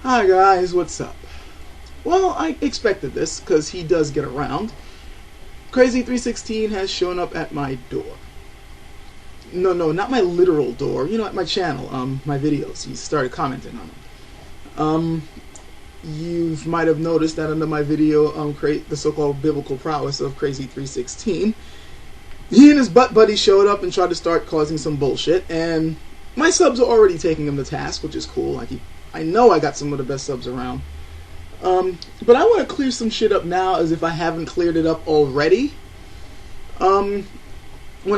Hi guys, what's up? Well, I expected this because he does get around. Krazie316 has shown up at my door. No, not my literal door. You know, at my channel, my videos. He started commenting on them. You might have noticed that under my video, the so-called biblical prowess of Krazie316, he and his butt buddy showed up and tried to start causing some bullshit, and my subs are already taking him to task, which is cool. I know I got some of the best subs around. But I want to clear some shit up now as if I haven't cleared it up already. When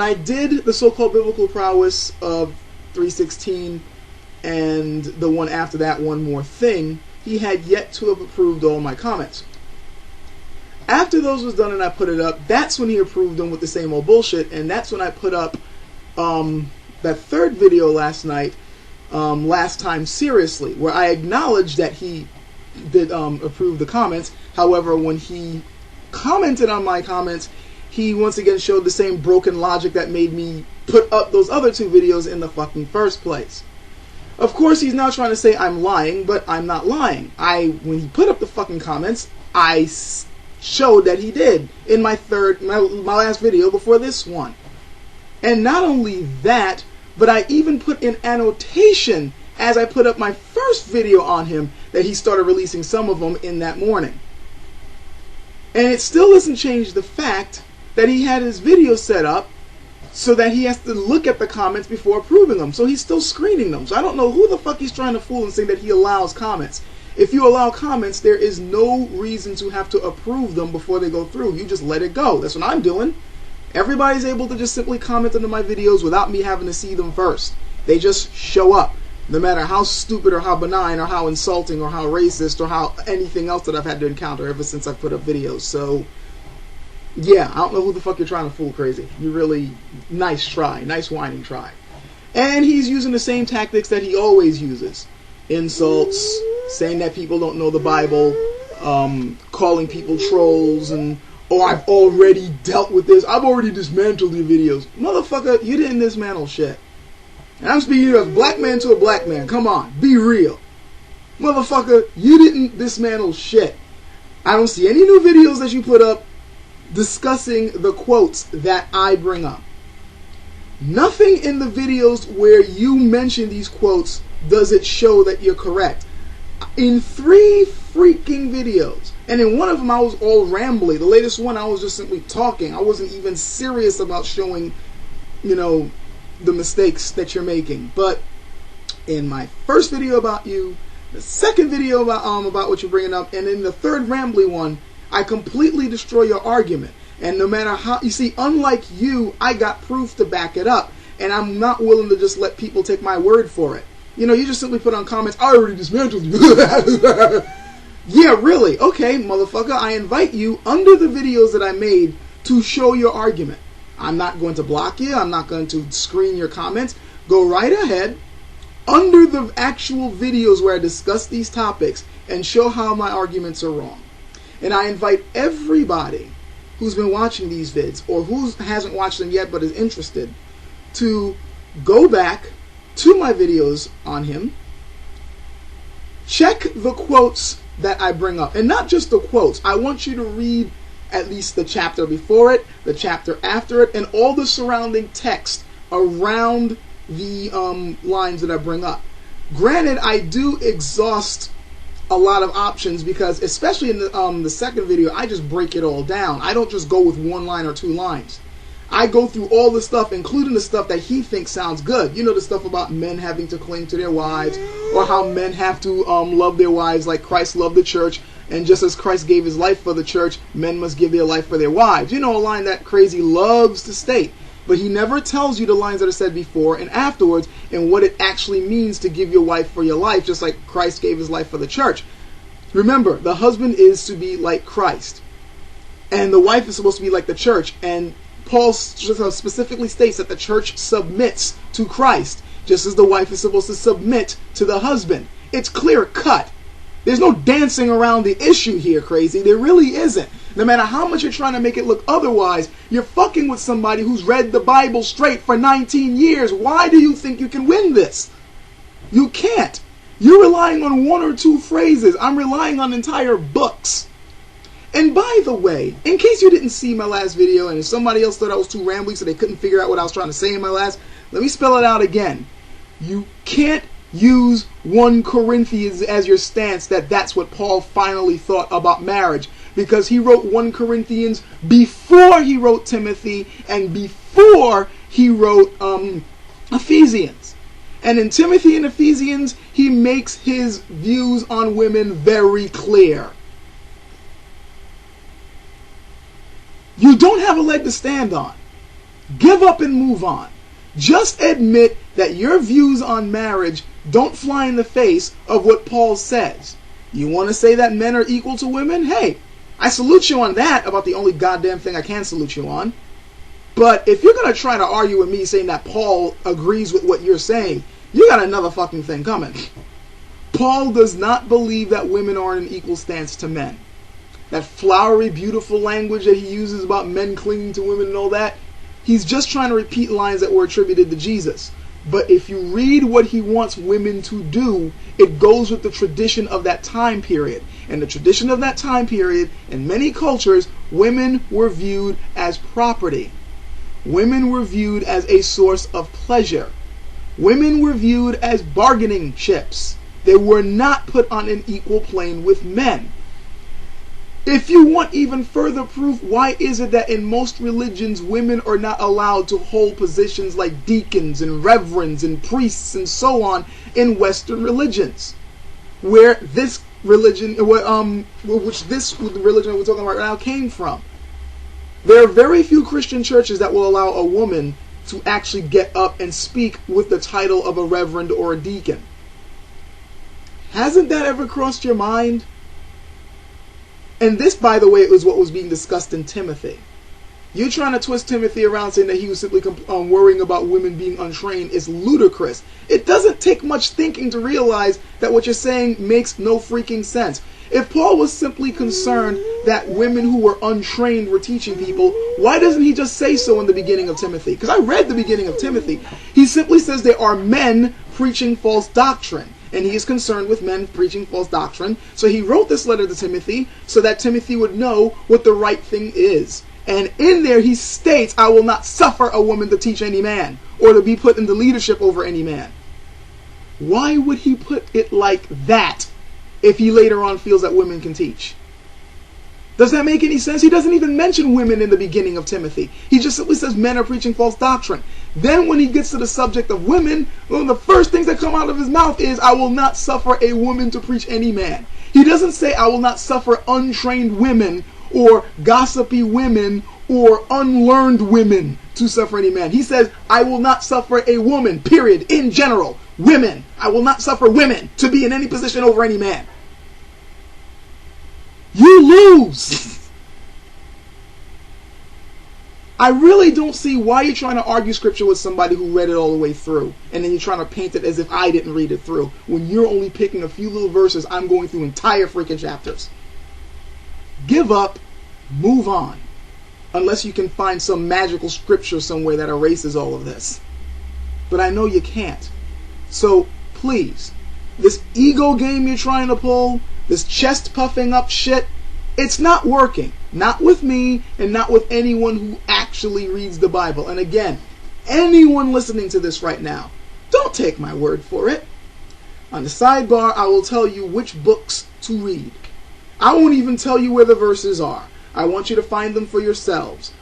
I did the so-called biblical prowess of 316 and the one after that, One More Thing, he had yet to have approved all my comments. After those was done and I put it up, that's when he approved them with the same old bullshit, and that's when I put up that third video last night, Last Time Seriously, where I acknowledged that he did approve the comments. However, when he commented on my comments, he once again showed the same broken logic that made me put up those other two videos in the fucking first place. Of course, he's now trying to say I'm lying, but I'm not lying. When he put up the fucking comments, I showed that he did in my last video before this one. And not only that, but I even put in annotation as I put up my first video on him that he started releasing some of them in that morning. And it still doesn't change the fact that he had his video set up so that he has to look at the comments before approving them. So he's still screening them. So I don't know who the fuck he's trying to fool and saying that he allows comments. If you allow comments, there is no reason to have to approve them before they go through. You just let it go. That's what I'm doing. Everybody's able to just simply comment under my videos without me having to see them first. They just show up. No matter how stupid or how benign or how insulting or how racist or how anything else that I've had to encounter ever since I put up videos. So, yeah, I don't know who the fuck you're trying to fool, Krazie. You really, nice try. Nice whining try. And he's using the same tactics that he always uses. Insults, saying that people don't know the Bible, calling people trolls, and, oh, I've already dealt with this. I've already dismantled your videos. Motherfucker, you didn't dismantle shit. And I'm speaking as a black man to a black man. Come on, be real. Motherfucker, you didn't dismantle shit. I don't see any new videos that you put up discussing the quotes that I bring up. Nothing in the videos where you mention these quotes does it show that you're correct. In 3 freaking videos, and in one of them I was all rambly. The latest one I was just simply talking. I wasn't even serious about showing, you know, the mistakes that you're making. But in my first video about you, the second video about what you're bringing up, and in the third rambly one, I completely destroy your argument. And no matter how, you see, unlike you, I got proof to back it up, and I'm not willing to just let people take my word for it. You know, you just simply put on comments, I already dismantled you. Yeah, really? Okay, motherfucker, I invite you under the videos that I made to show your argument. I'm not going to block you. I'm not going to screen your comments. Go right ahead under the actual videos where I discuss these topics and show how my arguments are wrong. And I invite everybody who's been watching these vids or who hasn't watched them yet but is interested to go back to my videos on him, check the quotes that I bring up, and not just the quotes. I want you to read at least the chapter before it, the chapter after it, and all the surrounding text around the lines that I bring up. Granted, I do exhaust a lot of options because, especially in the second video, I just break it all down. I don't just go with 1 line or 2 lines. I go through all the stuff, including the stuff that he thinks sounds good. You know, the stuff about men having to cling to their wives, or how men have to love their wives like Christ loved the church, and just as Christ gave his life for the church, men must give their life for their wives. You know, a line that Krazie loves to state. But he never tells you the lines that are said before and afterwards and what it actually means to give your wife for your life, just like Christ gave his life for the church. Remember, the husband is to be like Christ, and the wife is supposed to be like the church, and Paul specifically states that the church submits to Christ, just as the wife is supposed to submit to the husband. It's clear cut. There's no dancing around the issue here, Krazie. There really isn't. No matter how much you're trying to make it look otherwise, you're fucking with somebody who's read the Bible straight for 19 years. Why do you think you can win this? You can't. You're relying on one or two phrases. I'm relying on entire books. And by the way, in case you didn't see my last video and if somebody else thought I was too rambling so they couldn't figure out what I was trying to say in my last, let me spell it out again. You can't use 1 Corinthians as your stance that that's what Paul finally thought about marriage, because he wrote 1 Corinthians before he wrote Timothy and before he wrote Ephesians. And in Timothy and Ephesians, he makes his views on women very clear. You don't have a leg to stand on. Give up and move on. Just admit that your views on marriage don't fly in the face of what Paul says. You want to say that men are equal to women? Hey, I salute you on that, about the only goddamn thing I can salute you on. But if you're going to try to argue with me saying that Paul agrees with what you're saying, you got another fucking thing coming. Paul does not believe that women are in an equal stance to men. That flowery, beautiful language that he uses about men clinging to women and all that, he's just trying to repeat lines that were attributed to Jesus. But if you read what he wants women to do, it goes with the tradition of that time period. And the tradition of that time period, in many cultures, women were viewed as property. Women were viewed as a source of pleasure. Women were viewed as bargaining chips. They were not put on an equal plane with men. If you want even further proof, why is it that in most religions women are not allowed to hold positions like deacons and reverends and priests and so on in Western religions? Where this religion, which this religion we're talking about right now came from. There are very few Christian churches that will allow a woman to actually get up and speak with the title of a reverend or a deacon. Hasn't that ever crossed your mind? And this, by the way, is what was being discussed in Timothy. You're trying to twist Timothy around saying that he was simply worrying about women being untrained is ludicrous. It doesn't take much thinking to realize that what you're saying makes no freaking sense. If Paul was simply concerned that women who were untrained were teaching people, why doesn't he just say so in the beginning of Timothy? Because I read the beginning of Timothy. He simply says there are men preaching false doctrine. And he is concerned with men preaching false doctrine. So he wrote this letter to Timothy so that Timothy would know what the right thing is. And in there he states, I will not suffer a woman to teach any man or to be put into leadership over any man. Why would he put it like that if he later on feels that women can teach? Does that make any sense? He doesn't even mention women in the beginning of Timothy. He just simply says men are preaching false doctrine. Then when he gets to the subject of women, one of the first things that come out of his mouth is, I will not suffer a woman to preach any man. He doesn't say, I will not suffer untrained women or gossipy women or unlearned women to suffer any man. He says, I will not suffer a woman, period, in general. Women. I will not suffer women to be in any position over any man. You lose. I really don't see why you're trying to argue scripture with somebody who read it all the way through, and then you're trying to paint it as if I didn't read it through, when you're only picking a few little verses. I'm going through entire freaking chapters. Give up, move on, unless you can find some magical scripture somewhere that erases all of this. But I know you can't. So please, this ego game you're trying to pull, this chest puffing up shit, it's not working. Not with me and not with anyone who actually reads the Bible. And again, anyone listening to this right now, don't take my word for it. On the sidebar, I will tell you which books to read. I won't even tell you where the verses are. I want you to find them for yourselves.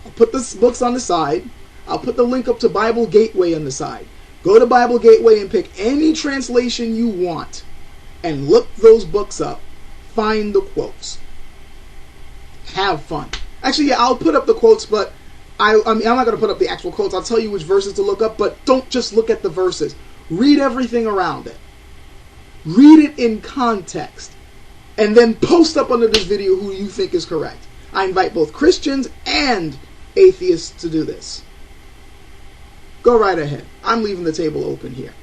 I'll put the books on the side. I'll put the link up to Bible Gateway on the side. Go to Bible Gateway and pick any translation you want and look those books up. Find the quotes. Have fun. Actually, yeah, I'll put up the quotes, but I'm not going to put up the actual quotes. I'll tell you which verses to look up, but don't just look at the verses. Read everything around it. Read it in context. And then post up under this video who you think is correct. I invite both Christians and atheists to do this. Go right ahead. I'm leaving the table open here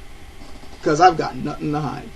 because I've got nothing to hide.